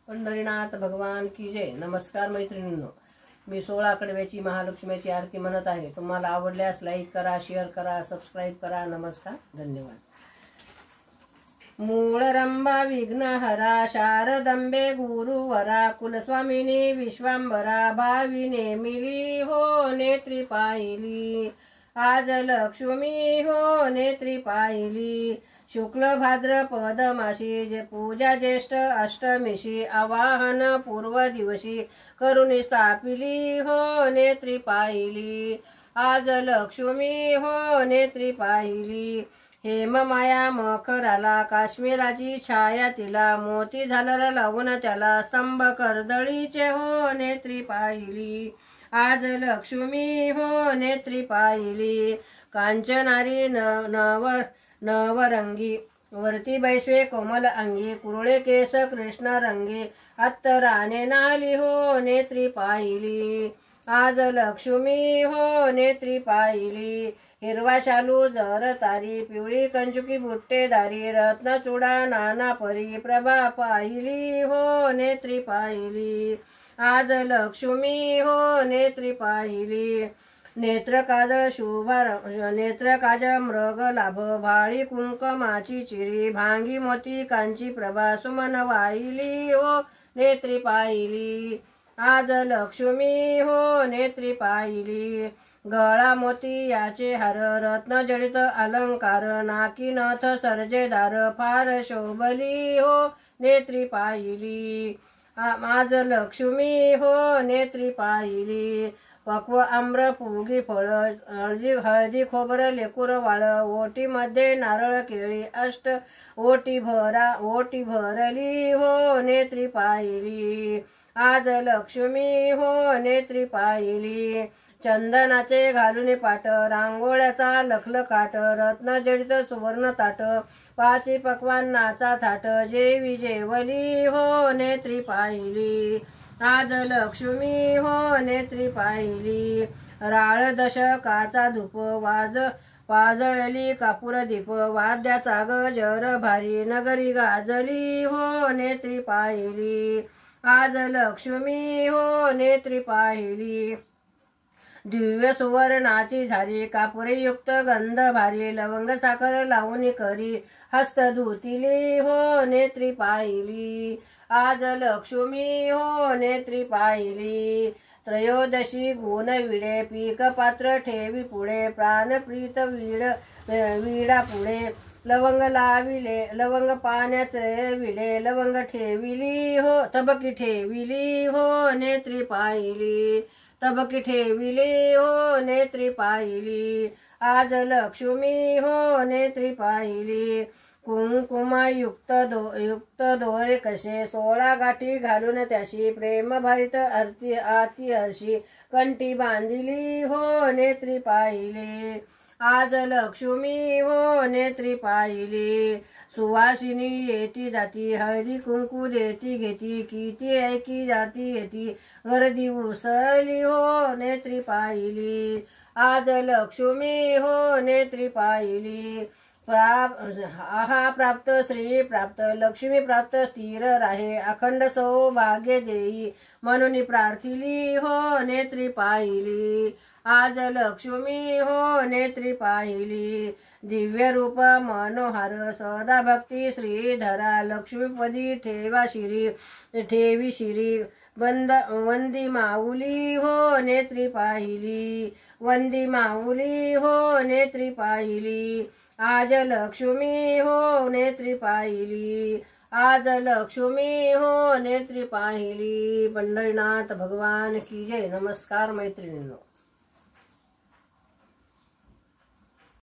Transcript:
पंढरीनाथ भगवान की जय। नमस्कार मैत्रिणींनो, मी 16 कडव्याची महालक्ष्मीची आरती म्हणत आहे। तुम्हाला आवडल्यास लाईक करा, शेअर करा, सबस्क्राइब करा। नमस्कार, धन्यवाद। मूळरंभा विघ्नहरा शारदंबे गुरुवरा कुलस्वामिनी विश्वांबरा भाविने मिली हो नेत्री पाहिली। आज लक्ष्मी हो नेत्री पाहिली। शुक्ल भाद्रपद मासी जे पूजा ज्येष्ठ अष्टमीशी आवाहन पूर्व दिवशी करुणी स्थापिली हो नेत्री पाहिली। आज लक्ष्मी हो नेत्री पाहिली। हेम माया मखराला काश्मीराची छाया तिला मोती झालर लावून त्याला स्तंभ कर्दळीचे हो नेत्री पाहिली। आज लक्ष्मी हो नेत्री पाहिली। कांचनारी नवरंगी वरती बैसवे कोमल अंगी कुरळे केस कृष्ण रंगी अत्तराने नाली हो नेत्री पाहिली। आज लक्ष्मी हो नेत्री पाहिली। हिरवा शालू जर तारी पिवळी कंचुकी बुट्टेदारी रत्न चुडा नाना परी प्रभा पाहिली हो नेत्री पाहिली। आज लक्ष्मी हो नेत्री पाहिली। नेत्र काजळ नेत्र काजळ मृग लाभ भाळी कुंकमाची चिरी भांगी मोती कांची प्रभा सुमन वाहिली हो नेत्री पाहिली। आज लक्ष्मी हो नेत्री पाहिली। गळा मोती याचे हार रत्न जडित अलंकार नाकी नथ सर्जेदार फार शोभली हो नेत्री पाहिली। आज लक्ष्मी हो नेत्री पाहिली। पक्व आम्र फुगी फळ हळदी खोबर लेकुर वाळ ओटी मध्ये नारळ केळी अष्ट ओटी भरली हो नेत्री पाहिली। आज लक्ष्मी हो नेत्री पाहिली। चंदनाचे घालून पाट रांगोळ्याचा लखलखाट रत्न जडित सुवर्ण ताट पाची पक्वान्नाचा थाट जेवी जेवली हो नेत्री पाहिली। आज लक्ष्मी हो नेत्री पाहिली। राळ दशकाचा धूप वाजळली कापूर दीप वाद्याचा गजर भारी नगरी गाजली हो नेत्री पाहिली। आज लक्ष्मी हो नेत्री पाहिली। दिव्य सुवर्णाची झारी कापुरीयुक्त गंध भारी लवंग साखर लावून करी हस्त धुतिली हो नेत्री पाहिली। आज लक्ष्मी हो नेत्री पाहिली। त्रयोदशी गुण विडे पीक पात्र ठेवी पुढे प्राणप्रीत विडा पुढे लवंग लाविले लवंग पाण्याचे विडे लवंग ठेविली हो तबकी ठेविली हो नेत्री पाहिली। तबकी ठेविली हो नेत्री पाहिली। आज लक्ष्मी हो नेत्री पाहिली। कुंकुमायुक्त दोरे कसे 16 गाठी घालून त्याशी प्रेम भरित आती हर्षी कंठी बांधिली हो नेत्री पाहिली। आज लक्ष्मी हो नेत्री पाहिली। सुवासिनी येती जाती हळदी कुंकू देती घेती किती ऐकी जाती येती गर्दी उसळली हो नेत्री पाहिली। आज लक्ष्मी हो नेत्री पाहिली। प्राप्त श्री प्राप्त लक्ष्मी प्राप्त स्थिर राहे अखंड सौभाग्य देई म्हणून प्रार्थिली हो नेत्री पाहिली। आज लक्ष्मी हो नेत्री पाहिली। दिव्य रूप मनोहार सदा भक्ती श्रीधरा लक्ष्मीपदी ठेवी शिरी वंदी माऊली हो नेत्री पाहिली। वंदी माऊली हो नेत्री पाहिली। आज लक्ष्मी हो नेत्री पाहिली। आज लक्ष्मी हो नेत्री पाहिली। पंढरीनाथ भगवान की जय। नमस्कार मैत्रिणींनो।